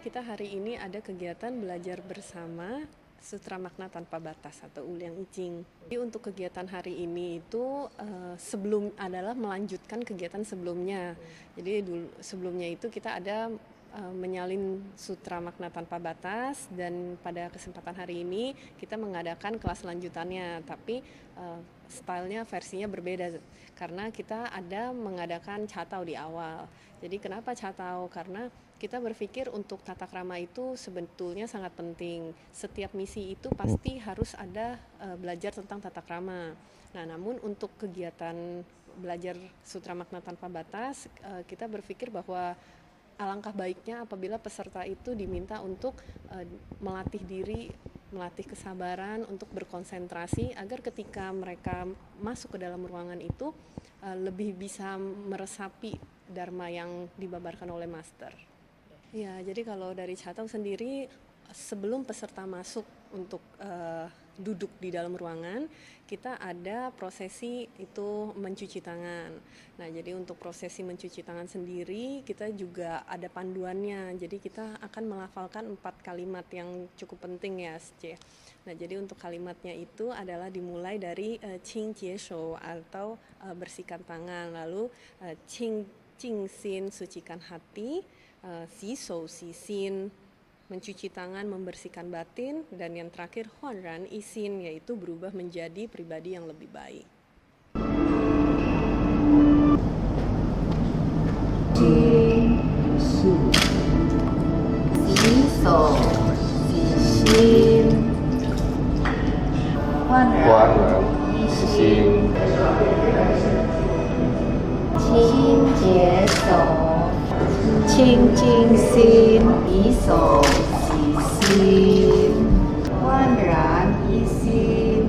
kita hari ini ada kegiatan belajar bersama Sutra Makna Tanpa Batas atau Uliang Icing. Jadi untuk kegiatan hari ini itu sebelum adalah melanjutkan kegiatan sebelumnya. Jadi sebelumnya itu kita ada menyalin Sutra Makna Tanpa Batas, dan pada kesempatan hari ini kita mengadakan kelas lanjutannya, tapi stylenya versinya berbeda karena kita ada mengadakan catau di awal. Jadi kenapa catau? Karena kita berpikir untuk tata krama itu sebetulnya sangat penting. Setiap misi itu pasti harus ada belajar tentang tata krama. Nah, namun untuk kegiatan belajar Sutra Makna Tanpa Batas, kita berpikir bahwa alangkah baiknya apabila peserta itu diminta untuk melatih diri, melatih kesabaran, untuk berkonsentrasi agar ketika mereka masuk ke dalam ruangan itu lebih bisa meresapi dharma yang dibabarkan oleh master. Ya, jadi kalau dari Catau sendiri, sebelum peserta masuk untuk duduk di dalam ruangan, kita ada prosesi itu mencuci tangan. Nah, jadi untuk prosesi mencuci tangan sendiri, kita juga ada panduannya. Jadi kita akan melafalkan 4 kalimat yang cukup penting ya, C. Nah, jadi untuk kalimatnya itu adalah dimulai dari Qing Jie Shou atau bersihkan tangan, lalu Qing Jing Xin sucikan hati, Si Shou Si Xin mencuci tangan, membersihkan batin, dan yang terakhir Huan Ran Isin, yaitu berubah menjadi pribadi yang lebih baik. Jing Su Si Shou Si Xin Huan Ran Isin Qing Jie Shou Qing Jing Xin Yi Shou Xi Xin Huan Ran Yi Xin.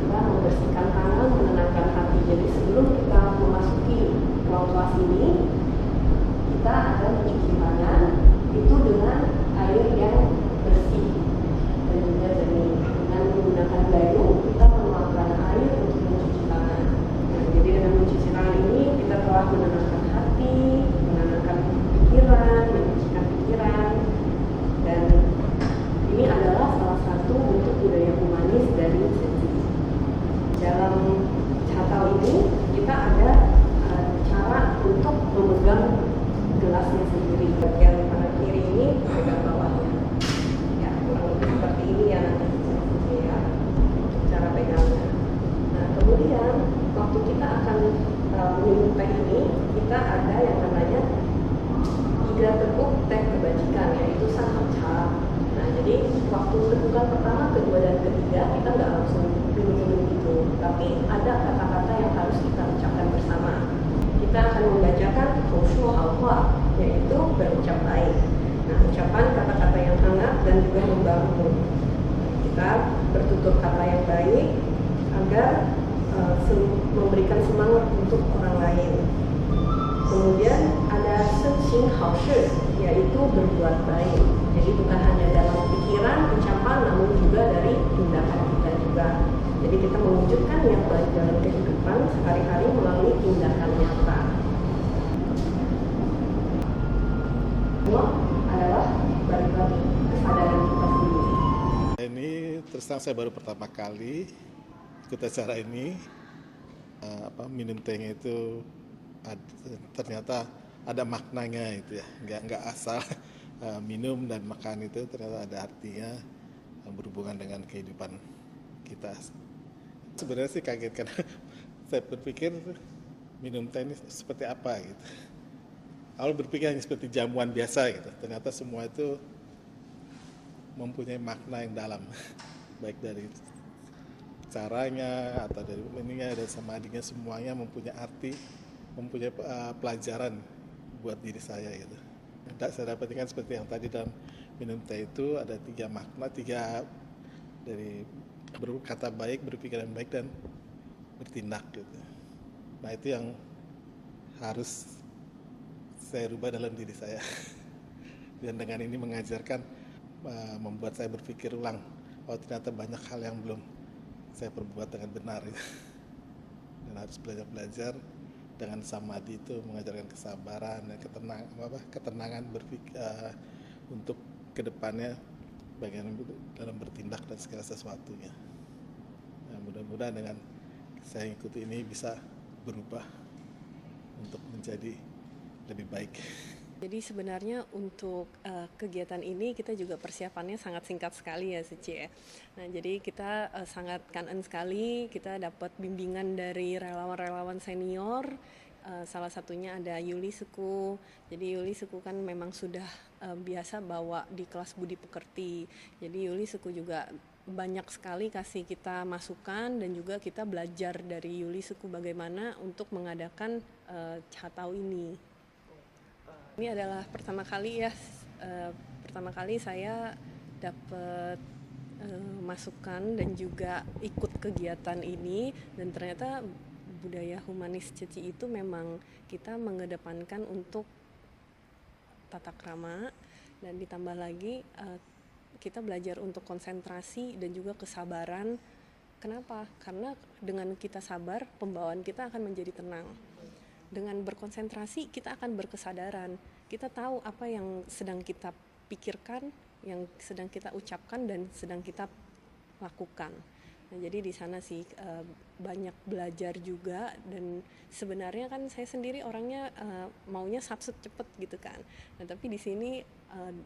Membersihkan tangan, menenangkan hati. Jadi sebelum kita memasuki ruang kelas ini, kita akan mencuci tangan itu dengan air yang bersih dan juga jernih. Dengan menggunakan gayung, kita menuangkan air untuk mencuci tangan. Nah, jadi dengan mencuci tangan ini kita telah menenangkan hati, menenangkan pikiran, menyucikan pikiran, dan ini adalah salah satu bentuk budaya humanis dari Zenzi. Dalam catau ini kita ada cara untuk memegang gelasnya sendiri. Bagian kanan kiri ini pegang bawahnya. Ya, kurang lebih seperti ini ya nanti ya, untuk cara pegangnya. Nah, kemudian waktu kita akan minum teh ini, kita ada yang namanya 3 teguk teh kebajikan, yaitu Sanghapcha. Nah, jadi waktu tegukan pertama, kedua, dan ketiga kita nggak langsung minum-minum gitu, tapi ada kata-kata yang harus kita ucapkan bersama. Kita akan membacakan Hongshou Haohua, yaitu berucap baik. Nah, ucapan kata-kata yang hangat dan juga membangun. Kita bertutur kata yang baik agar memberikan semangat untuk orang lain. Kemudian ada Shenxing Haoshi, yaitu berbuat baik. Jadi bukan hanya dalam pikiran, ucapan, namun juga dari tindakan kita juga. Jadi kita mewujudkan yang baik dalam kehidupan sehari-hari melalui tindakan nyata. Semua adalah balik lagi kesadaran kita sendiri. Ini terus terang saya baru pertama kali ikut acara ini. Minum tehnya itu ternyata ada maknanya itu ya, nggak asal minum dan makan, itu ternyata ada artinya yang berhubungan dengan kehidupan kita. Sebenarnya sih kaget karena saya berpikir minum teh ini seperti apa gitu. Awal berpikir hanya seperti jamuan biasa gitu, ternyata semua itu mempunyai makna yang dalam, baik dari caranya atau dari ininya dan samadhinya, semuanya mempunyai arti, mempunyai pelajaran buat diri saya gitu. Saya dapatkan seperti yang tadi dalam minum teh itu ada 3 makna, 3 dari berkata baik, berpikiran baik, dan bertindak gitu. Nah itu yang harus saya rubah dalam diri saya. Dan dengan ini mengajarkan, membuat saya berpikir ulang, oh ternyata banyak hal yang belum saya perbuat dengan benar ya. Dan harus belajar dengan samadhi itu mengajarkan kesabaran dan ketenangan berpikir untuk kedepannya bagaimana dalam bertindak dan segala sesuatunya. Nah, mudah-mudahan dengan saya ikuti ini bisa berubah untuk menjadi lebih baik. Jadi sebenarnya untuk kegiatan ini kita juga persiapannya sangat singkat sekali ya Suci ya. Nah jadi kita sangat kanan sekali, kita dapat bimbingan dari relawan-relawan senior, salah satunya ada Yuli Suku. Jadi Yuli Suku kan memang sudah biasa bawa di kelas budi pekerti. Jadi Yuli Suku juga banyak sekali kasih kita masukan dan juga kita belajar dari Yuli Suku bagaimana untuk mengadakan Chatau ini. Ini adalah pertama kali ya, pertama kali saya dapat masukan dan juga ikut kegiatan ini, dan ternyata budaya humanis Ceci itu memang kita mengedepankan untuk tata krama, dan ditambah lagi kita belajar untuk konsentrasi dan juga kesabaran. Kenapa? Karena dengan kita sabar, pembawaan kita akan menjadi tenang. Dengan berkonsentrasi kita akan berkesadaran, kita tahu apa yang sedang kita pikirkan, yang sedang kita ucapkan dan sedang kita lakukan. Nah, jadi di sana sih banyak belajar juga, dan sebenarnya kan saya sendiri orangnya maunya sapsut cepet gitu kan. Nah, tapi di sini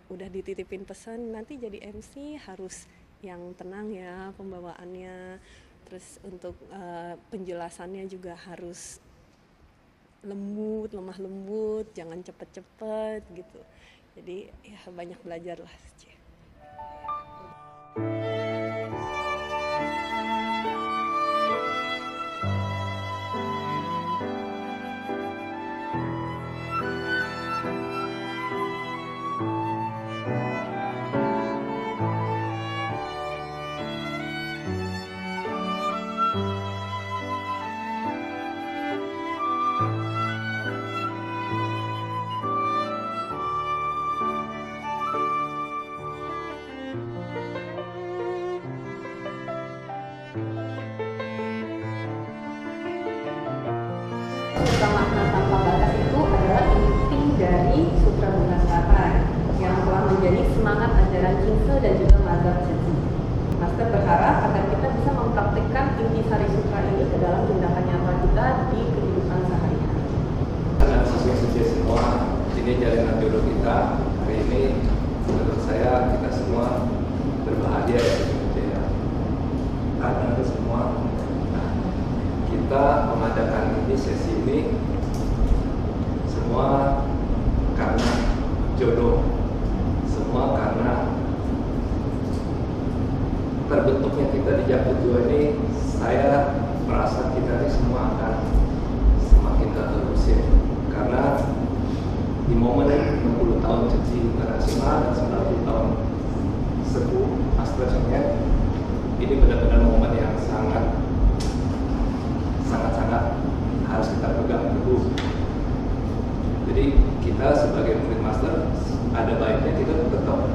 udah dititipin pesan nanti jadi MC harus yang tenang ya pembawaannya, terus untuk penjelasannya juga harus lembut, lemah lembut, jangan cepet-cepet gitu. Jadi ya banyak belajar lah. Sutra Makna Tanpa Batas itu adalah inti dari Sutra Gunaswaran yang telah menjadi semangat ajaran Kingse dan juga mazhab Ceci. Master berharap agar kita bisa mempraktikkan intisari sutra ini ke dalam tindakan nyata kita di kehidupan sehari-hari. Dan siswa-siswi semua, ini jalinan jodoh kita. Hari ini menurut saya kita semua berbahagia ya. Karena itu semua kita mengadakan ini sesi ini semua karena jodoh, semua karena terbentuknya kita di Jakut 2 ini. Saya merasa kita ini semua akan semakin terusir karena di momen 60 tahun Ceci Internasional dan 90 tahun Sepuh Master Sengit, ini benar-benar momen yang sangat harus kita pegang teguh. Jadi kita sebagai murid master ada baiknya kita tetap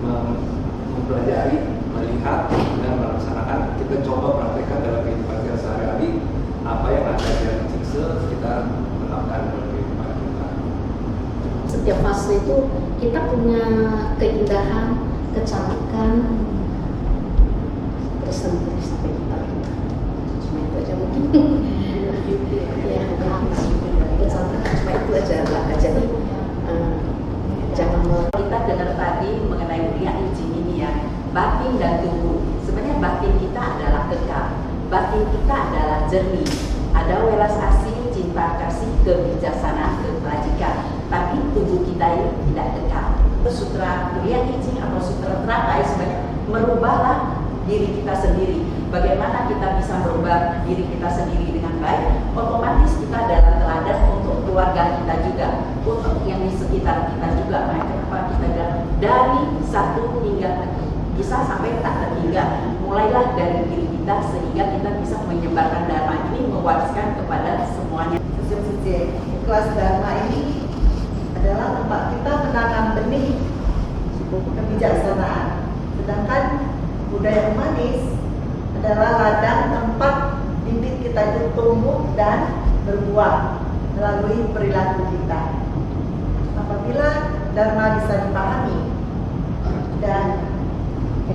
mempelajari, melihat dan melaksanakan. Kita coba praktekkan dalam kehidupan kita sehari-hari apa yang ada di Kingse, kita terapkan dalam kehidupan kita. Setiap fase itu kita punya keindahan, kecantikan tersendiri sampai kita. Cuma itu aja mungkin. Ya, kecantikan cuma itu aja lah. Jadi jangan Kita dengar tadi mengenai Ria Ijing ini ya, batin dan tubuh. Sebenarnya batin kita adalah kekal, batin kita adalah jernih, ada welas asih, cinta kasih, kebijaksanaan, kebajikan. Tapi tubuh kita ini tidak kekal. Sutra Ria Ijing atau sutra teratai sebenarnya merubahlah diri kita sendiri. Bagaimana kita bisa merubah diri kita sendiri dengan baik? Otomatis kita adalah teladan untuk keluarga kita juga, untuk yang di sekitar kita juga. dari satu hingga bisa sampai tak terhingga. Mulailah dari diri kita sehingga kita bisa menyebarkan dharma ini, mewariskan kepada semuanya. Kelas Dharma ini adalah tempat kita menanam benih kebijaksanaan. Sedangkan budaya humanis adalah ladang tempat bibit kita itu tumbuh dan berbuah melalui perilaku kita. Apabila Dharma bisa dipahami dan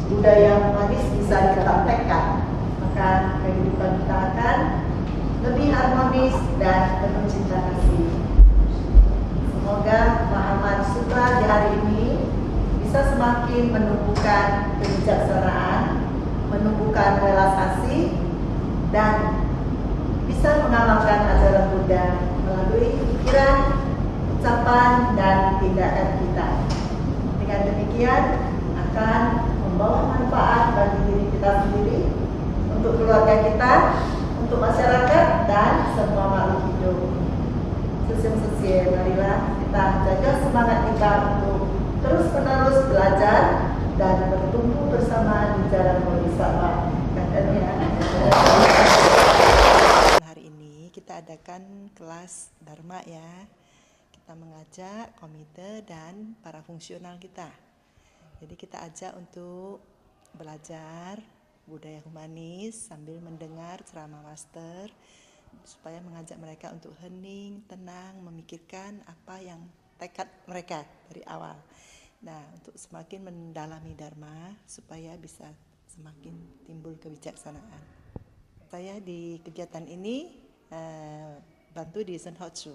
budaya humanis bisa dipraktekkan, maka kehidupan kita akan lebih harmonis dan penuh cinta kasih. Semoga pemahaman sutra di hari ini bisa semakin menumbuhkan kebijaksanaan, menumbuhkan welas asih, dan bisa mengamalkan ajaran Buddha melalui pikiran, ucapan, dan tindakan kita. Dengan demikian akan membawa manfaat bagi diri kita sendiri, untuk keluarga kita, untuk masyarakat, dan semua makhluk hidup. Marilah kita jaga semangat kita untuk terus-menerus belajar dan bertumbuh bersama di jalan Bodhisattva. Hari ini kita adakan kelas Dharma ya. Kita mengajak komite dan para fungsional kita. Jadi kita ajak untuk belajar budaya humanis sambil mendengar ceramah master, supaya mengajak mereka untuk hening, tenang, memikirkan apa yang tekad mereka dari awal. Nah, untuk semakin mendalami Dharma supaya bisa semakin timbul kebijaksanaan. Saya di kegiatan ini bantu di Senhotsu.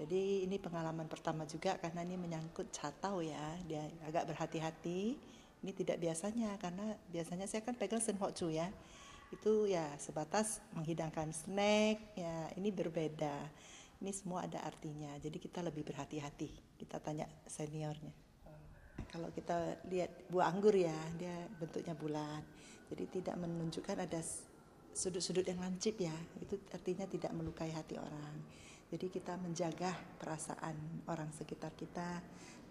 Jadi ini pengalaman pertama juga karena ini menyangkut catau ya, dia agak berhati-hati. Ini tidak biasanya karena biasanya saya kan pegang Senhotsu ya. Itu ya sebatas menghidangkan snack ya, ini berbeda. Ini semua ada artinya. Jadi kita lebih berhati-hati. Kita tanya seniornya. Kalau kita lihat buah anggur ya, dia bentuknya bulat. Jadi tidak menunjukkan ada sudut-sudut yang lancip ya. Itu artinya tidak melukai hati orang. Jadi kita menjaga perasaan orang sekitar kita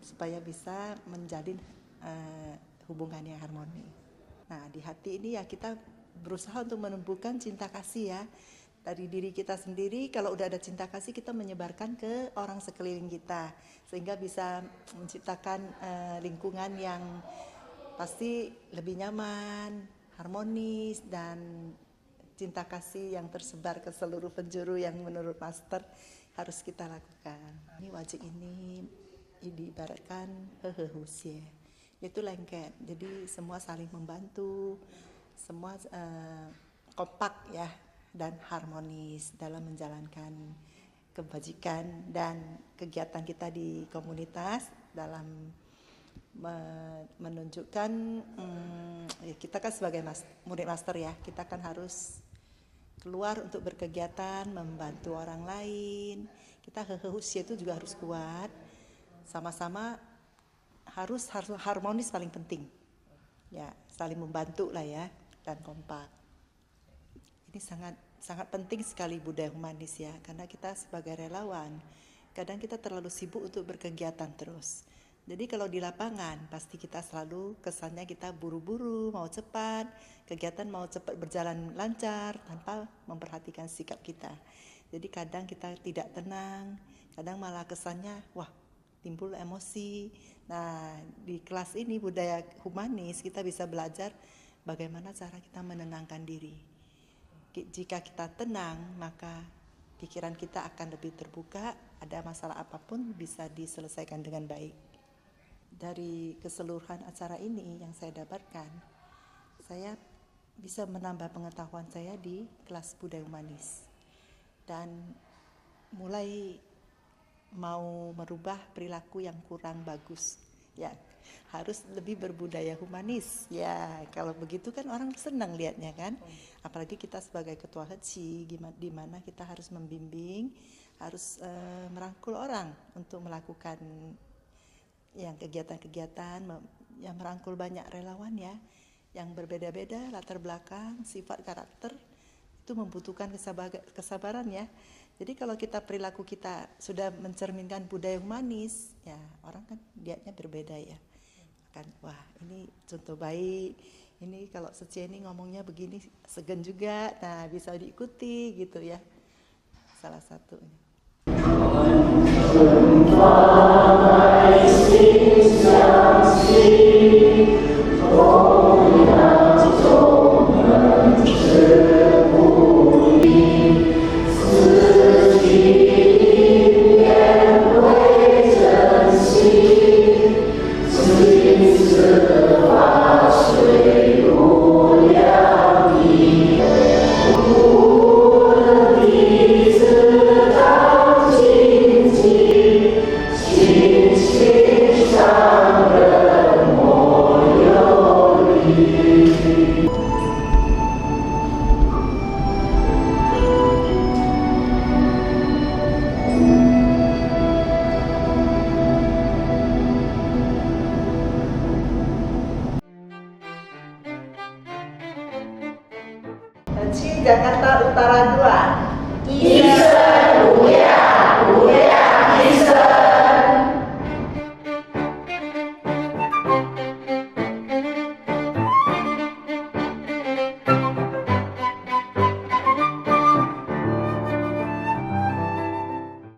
supaya bisa menjalin hubungan yang harmoni. Nah, di hati ini ya kita berusaha untuk menumbuhkan cinta kasih ya. Dari diri kita sendiri, kalau udah ada cinta kasih kita menyebarkan ke orang sekeliling kita. Sehingga bisa menciptakan lingkungan yang pasti lebih nyaman, harmonis, dan cinta kasih yang tersebar ke seluruh penjuru yang menurut master harus kita lakukan. Ini wajib ini diibaratkan hehehusie. Itu lengket, jadi semua saling membantu, semua kompak ya dan harmonis dalam menjalankan kebajikan dan kegiatan kita di komunitas dalam menunjukkan ya kita kan sebagai murid master ya, kita kan harus keluar untuk berkegiatan, membantu orang lain. Kita hehehusie itu juga harus kuat, sama-sama harus harmonis paling penting ya, saling membantu lah ya dan kompak. Ini sangat penting sekali budaya humanis ya, karena kita sebagai relawan kadang kita terlalu sibuk untuk berkegiatan terus. Jadi kalau di lapangan pasti kita selalu kesannya kita buru-buru, mau cepat, kegiatan mau cepat berjalan lancar tanpa memperhatikan sikap kita. Jadi kadang kita tidak tenang, kadang malah kesannya wah timbul emosi. Nah, di kelas ini budaya humanis kita bisa belajar bagaimana cara kita menenangkan diri. Jika kita tenang, maka pikiran kita akan lebih terbuka, ada masalah apapun bisa diselesaikan dengan baik. Dari keseluruhan acara ini yang saya dapatkan, saya bisa menambah pengetahuan saya di kelas budaya humanis. Dan mulai mau merubah perilaku yang kurang bagus ya, harus lebih berbudaya humanis ya. Kalau begitu kan orang senang lihatnya kan, apalagi kita sebagai ketua HECI di mana kita harus membimbing, harus merangkul orang untuk melakukan yang kegiatan-kegiatan yang merangkul banyak relawan ya, yang berbeda-beda latar belakang, sifat, karakter. Itu membutuhkan kesabaran ya. Jadi kalau kita perilaku kita sudah mencerminkan budaya humanis, ya orang kan lihatnya berbeda ya. merasakan, wah ini contoh baik, ini kalau Sece ini ngomongnya begini segan juga, nah bisa diikuti gitu ya, salah satunya. Jakarta Utara 2. Iya.